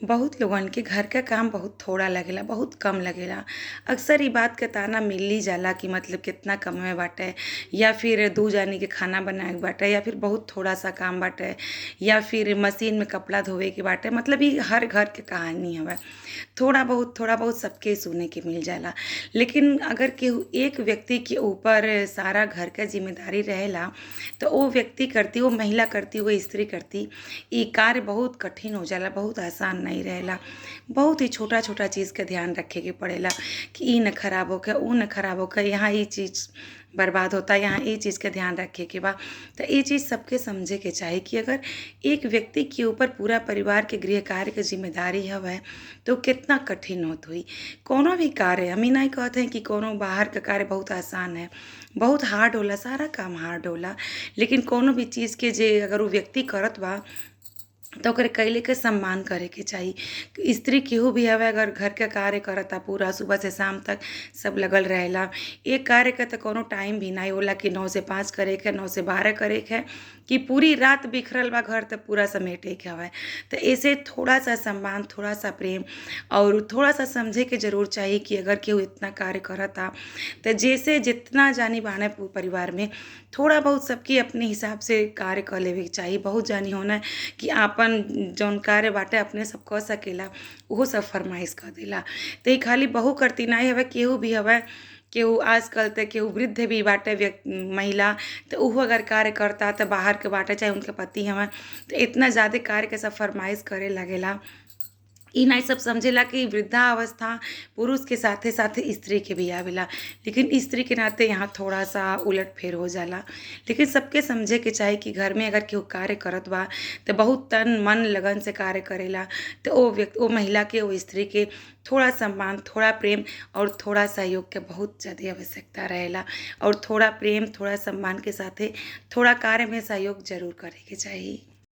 बहुत लोगन के घर का काम बहुत थोड़ा लगेला, बहुत कम लगेला। अक्सर इ बात के ताना मिल जाला कि मतलब केतना कमवे बाटे या फिर 2 जानी के खाना बनाए के बाटे या फिर बहुत थोड़ा-सा काम बाटे या फिर मशीन में कपड़ा धोवे के बाटे। मतलब इ हर घर के कहानी हवे। थोड़ा बहुत सबके सुने के मिल जाला। लेकिन अगर केहू एक व्यक्ति के ऊपर सारा घर का ज़िम्मेदारी रहेला, तो वो व्यक्ति करती, वो महिला करती, वो स्त्री करती, इ कार्य बहुत कठिन हो जाला, बहुत आसान नहीं रहेला। बहुत ही छोटा-छोटा चीज़ के ध्यान रखे के पड़ेला कि इ ना खराब होखे, ऊ ना खराब होखे, यहाँ इ चीज़ बर्बाद होता, यहाँ इ चीज़ के ध्यान रखे के बा। तो ये चीज़ सबके समझे के चाही कि अगर एक व्यक्ति के ऊपर पूरा परिवार के गृह कार्य के ज़िम्मेदारी हवे, तो कितना कठिन होत होई। कौनो भी कार्य हम इ नहीं कहत हई कि कौनो बाहर का कार्य बहुत आसान है, बहुत हार्ड होला, सारा काम हार्ड होला। लेकिन कौनो भी चीज़ के जे अगर उ व्यक्ति करत बा, तो ओकरे कइले के सम्मान करे के चाही। स्त्री केहू भी हवे, अगर घर के कार्य करता पूरा सुबह से शाम तक सब लगल रहेला। एक कार्य के त कौनो टाइम भी नाही होला कि 9 से 5 करे के, 9 से 12 करे के, कि पूरी रात बिखरल बा घर त पूरा समेटे के हवे। तो ऐसे थोड़ा-सा सम्मान, थोड़ा-सा प्रेम और थोड़ा-सा समझे के ज़रूर चाही कि अगर केहू इतना कार्य करता, तो जैसे जितना जानी बाने परिवार में थोड़ा बहुत सबके अपने हिसाब से कार्य कर लेवे के चाही। बहुत जानी होना कि आपन जौन कार्य बाटे अपने सब कर सकेला, उहो सब फरमाइश कर देला। तो इ खाली बहू करती नाही हवे, केहू भी हवे, केहू आजकल त केहू वृद्ध भी बाटे महिला, तो उहो अगर कार्य करता त बाहर के बाटे चाहे उनके पति हवें, तो इतना ज़्यादा कार्य के सब फरमाइश करे लागेला। इ नहीं सब समझेला कि वृद्धावस्था पुरुष के साथे-साथे स्त्री के भी आवेला। लेकिन स्त्री के नाते यहाँ थोड़ा-सा उलट-फेर हो जाला। लेकिन सबके समझे के चाही कि घर में अगर केहू कार्य करत बा, तो बहुत तन, मन, लगन से कार्य करेला। तो ओ महिला के, ओ स्त्री के थोड़ा सम्मान, थोड़ा प्रेम और थोड़ा सहयोग के बहुत ज़्यादा आवश्यकता रहेला। और थोड़ा प्रेम, थोड़ा सम्मान के साथे थोड़ा कार्य में सहयोग ज़रूर करे के चाही।